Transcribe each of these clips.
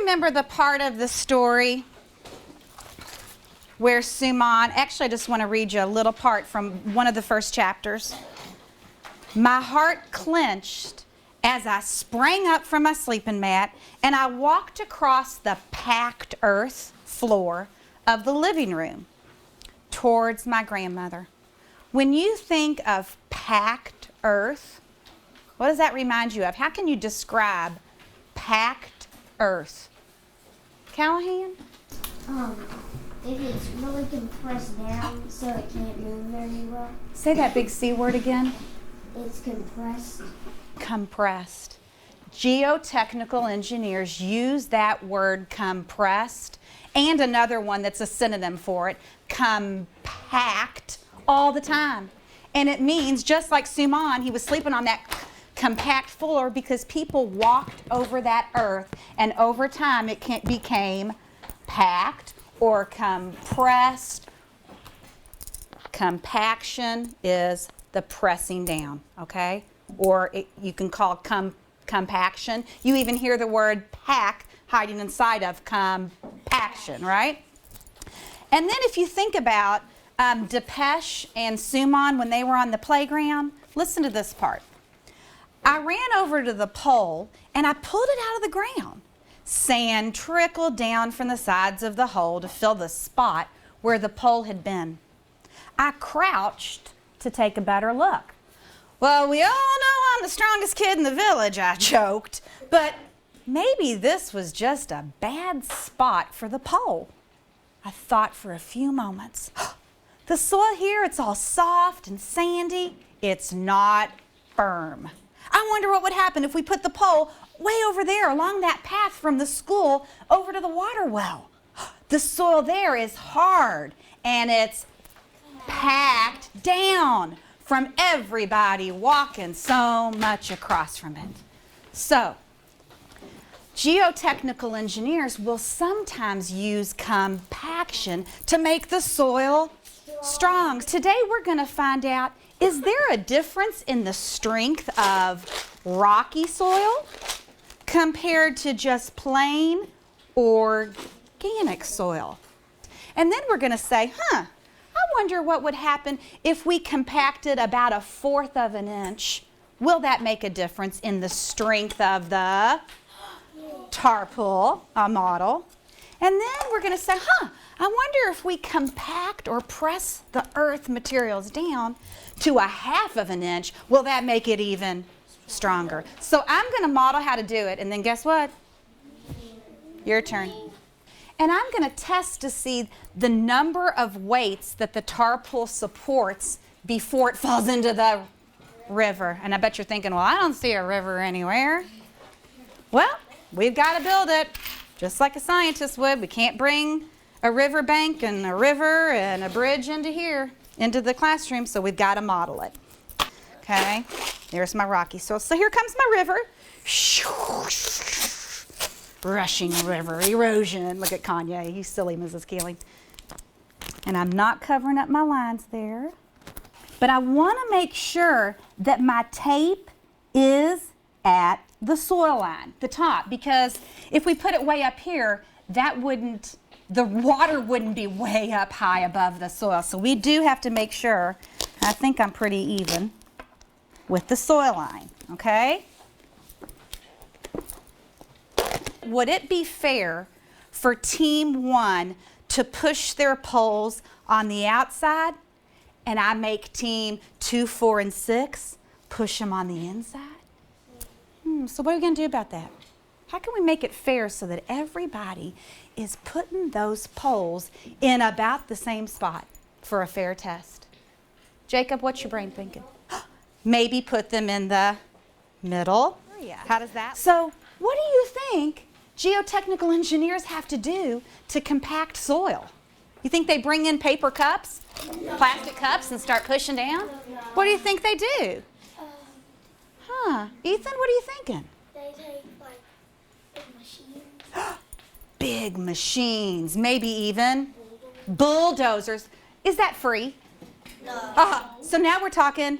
remember the part of the story where Suman, actually I just want to read you a little part from one of the first chapters. My heart clenched as I sprang up from my sleeping mat and I walked across the packed earth floor of the living room towards my grandmother. When you think of packed earth, what does that remind you of? How can you describe packed earth? Callahan? If it's really compressed down so it can't move very well. Say that big C word again. It's compressed. Compressed. Geotechnical engineers use that word compressed and another one that's a synonym for it, compact, all the time. And it means, just like Suman, he was sleeping on that compact floor because people walked over that earth and over time it became packed or compressed. Compaction is the pressing down, okay? Or you can call compaction. You even hear the word pack hiding inside of compaction, right? And then if you think about Depeche and Suman when they were on the playground, listen to this part. I ran over to the pole and I pulled it out of the ground. Sand trickled down from the sides of the hole to fill the spot where the pole had been. I crouched to take a better look. Well, we all know I'm the strongest kid in the village, I joked, but maybe this was just a bad spot for the pole. I thought for a few moments. The soil here, it's all soft and sandy. It's not firm. I wonder what would happen if we put the pole way over there along that path from the school over to the water well. The soil there is hard and it's packed down from everybody walking so much across from it. So, geotechnical engineers will sometimes use compaction to make the soil strong. Today we're going to find out, is there a difference in the strength of rocky soil compared to just plain organic soil? And then we're going to say, I wonder what would happen if we compacted about 1/4 of an inch. Will that make a difference in the strength of the tarpool model? And then we're going to say, I wonder if we compact or press the earth materials down to 1/2 of an inch, will that make it even stronger? So I'm going to model how to do it, and then guess what? Your turn. And I'm going to test to see the number of weights that the tarpool supports before it falls into the river. And I bet you're thinking, well, I don't see a river anywhere. Well, we've got to build it just like a scientist would. We can't bring a riverbank and a river and a bridge into here, into the classroom, so we've got to model it. Okay, there's my rocky soil. So here comes my river. Rushing river, erosion. Look at Kanye, he's silly, Mrs. Keeling. And I'm not covering up my lines there. But I want to make sure that my tape is at the soil line, the top, because if we put it way up here, the water wouldn't be way up high above the soil. So we do have to make sure, I think I'm pretty even with the soil line, okay? Would it be fair for team 1 to push their poles on the outside and I make team 2, 4, and 6 push them on the inside? So what are we going to do about that? How can we make it fair so that everybody is putting those poles in about the same spot for a fair test? Jacob, what's your brain thinking? Maybe put them in the middle. How does that? So what do you think geotechnical engineers have to do to compact soil? You think they bring in paper cups, plastic cups, and start pushing down? What do you think they do? Ethan, what are you thinking? They take like big machines. Big machines, maybe even bulldozers. Is that free? No. So now we're talking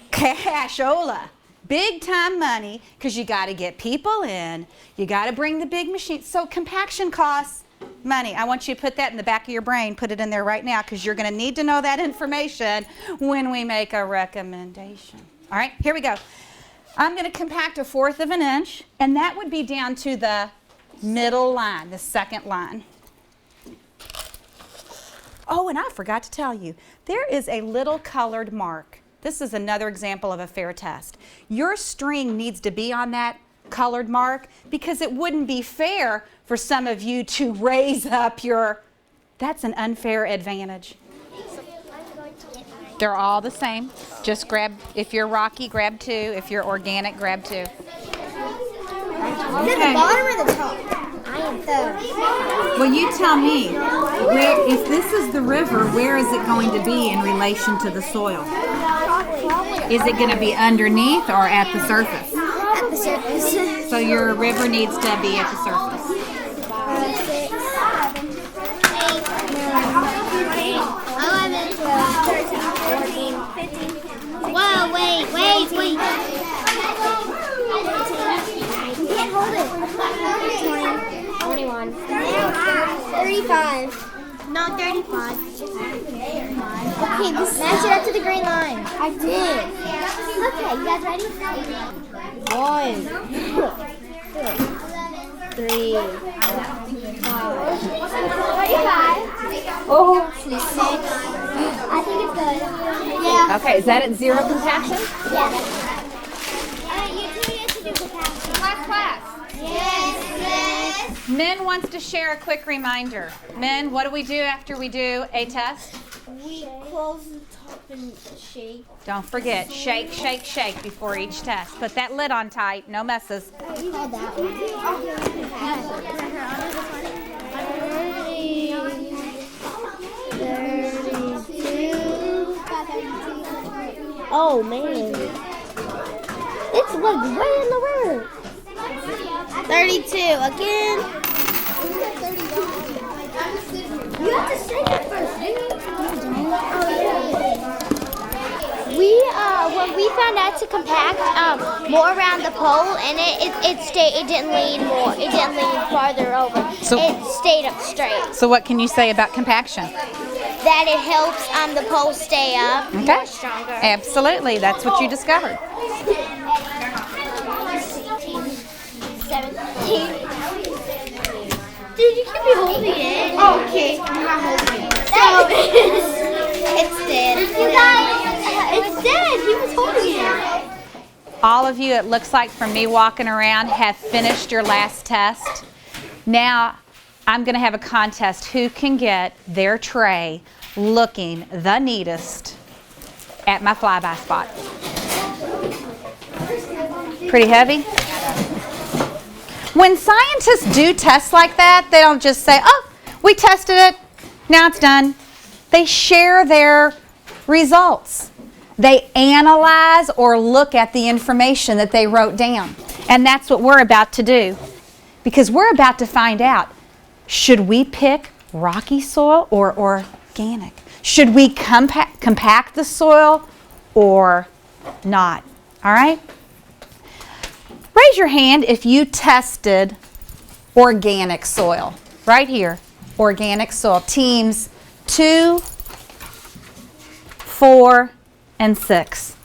cashola. big time money because you got to get people in. You got to bring the big machine. So compaction costs money. I want you to put that in the back of your brain. Put it in there right now because you're going to need to know that information when we make a recommendation. All right, here we go. I'm going to compact 1/4 of an inch, and that would be down to the middle line, the second line. Oh, and I forgot to tell you, there is a little colored mark. This is another example of a fair test. Your string needs to be on that colored mark because it wouldn't be fair for some of you to raise up your, that's an unfair advantage. They're all the same. Just grab, if you're rocky, grab 2. If you're organic, grab 2. Is it the bottom or the top? I am the. Well, you tell me, where, if this is the river, where is it going to be in relation to the soil? Is it going to be underneath or at the surface? At the surface. So your river needs to be at the surface. 5, 6, 7, 8, 11, 12, 13, 14, 15. Whoa, wait. You can't hold it. 20, 21, 35. No, 35. Okay, this match it up to the green line. I did. Okay, you guys ready? 1, 3, 5. 35. Oh, 6. I think it's good. Yeah. Okay, is that at 0 compaction? Yeah. You two get to do compaction. Class. Yes. Min wants to share a quick reminder. Min, what do we do after we do a test? We close the top and shake. Don't forget, shake, shake, shake before each test. Put that lid on tight, no messes. You called that one. 32. Oh man. It's like right in the river. 32 again. You have to shake it first. When we found out to compact more around the pole, and it didn't lean more. It didn't lean farther over. So, it stayed up straight. So what can you say about compaction? That it helps the pole stay up more stronger. Absolutely, that's what you discovered. 17. Dude, you can be holding it. Oh, okay. I'm not holding it. So, it's dead. You guys, it's dead. He was holding it. All of you, it looks like from me walking around, have finished your last test. Now, I'm going to have a contest. Who can get their tray looking the neatest at my flyby spot? Pretty heavy? When scientists do tests like that, they don't just say, oh, we tested it, now it's done. They share their results. They analyze or look at the information that they wrote down. And that's what we're about to do. Because we're about to find out, should we pick rocky soil or organic? Should we compact the soil or not? All right? Raise your hand if you tested organic soil. Right here, organic soil. Teams 2, 4, and 6.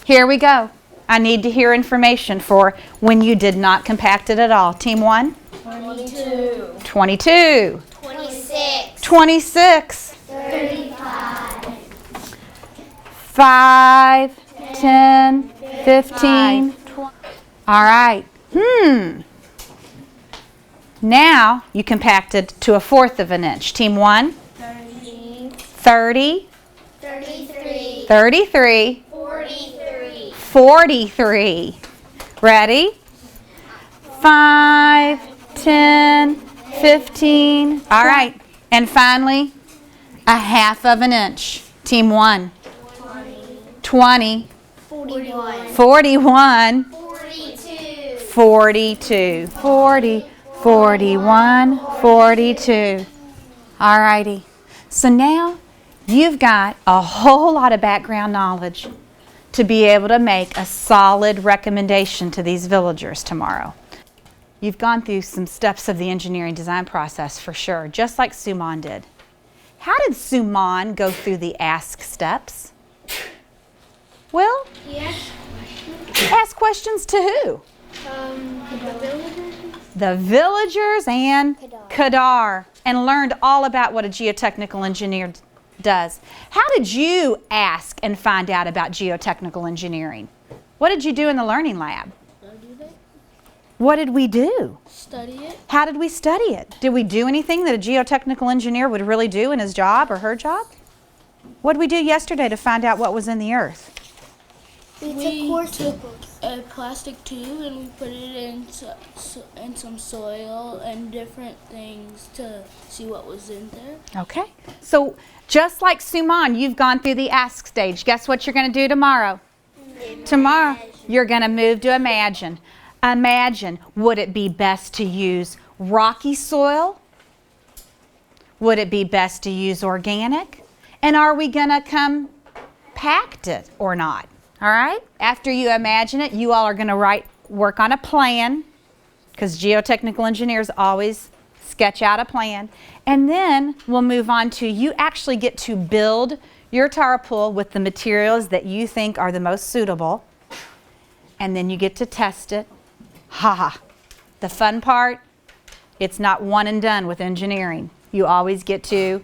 Here we go. I need to hear information for when you did not compact it at all. Team 1? 22. 22. 26. 26. 35. 5, 10, 15. All right. Now you compacted to 1/4 of an inch. Team 1? 30. 30. 33. 33. 43. 43. Ready? 5, 10, 15. All right. And finally, 1/2 of an inch. Team 1. 20. 41. 41. 42. 42. 40. 41. 42. All righty. So now you've got a whole lot of background knowledge to be able to make a solid recommendation to these villagers tomorrow. You've gone through some steps of the engineering design process for sure, just like Suman did. How did Suman go through the ask steps? Well, ask questions to who? The villagers and Kadar, and learned all about what a geotechnical engineer does. How did you ask and find out about geotechnical engineering? What did you do in the learning lab? What did we do? Study it. How did we study it? Did we do anything that a geotechnical engineer would really do in his job or her job? What did we do yesterday to find out what was in the earth? We took a plastic tube and we put it in some soil and different things to see what was in there. Okay. So just like Suman, you've gone through the ask stage. Guess what you're going to do tomorrow? Tomorrow, you're going to move to imagine. Imagine, would it be best to use rocky soil? Would it be best to use organic? And are we going to compact it or not? All right? After you imagine it, you all are going to work on a plan, because geotechnical engineers always sketch out a plan. And then we'll move on to, you actually get to build your tara pool with the materials that you think are the most suitable. And then you get to test it. The fun part, it's not one and done with engineering. You always get to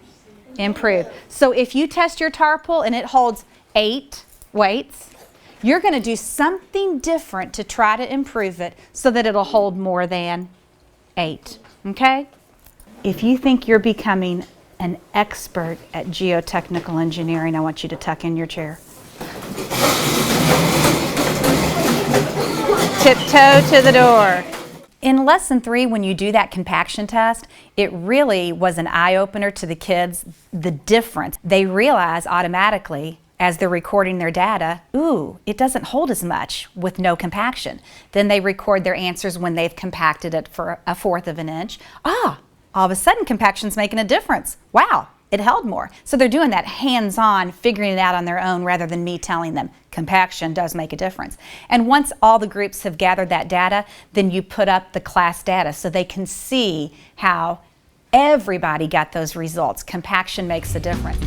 improve. So if you test your tara pool and it holds 8 weights, you're going to do something different to try to improve it so that it'll hold more than 8. Okay? If you think you're becoming an expert at geotechnical engineering, I want you to tuck in your chair. Tiptoe to the door. In lesson 3, when you do that compaction test, it really was an eye-opener to the kids, the difference. They realize automatically as they're recording their data, ooh, it doesn't hold as much with no compaction. Then they record their answers when they've compacted it for 1/4 of an inch. All of a sudden compaction's making a difference. Wow, it held more. So they're doing that hands-on, figuring it out on their own rather than me telling them compaction does make a difference. And once all the groups have gathered that data, then you put up the class data so they can see how everybody got those results. Compaction makes a difference.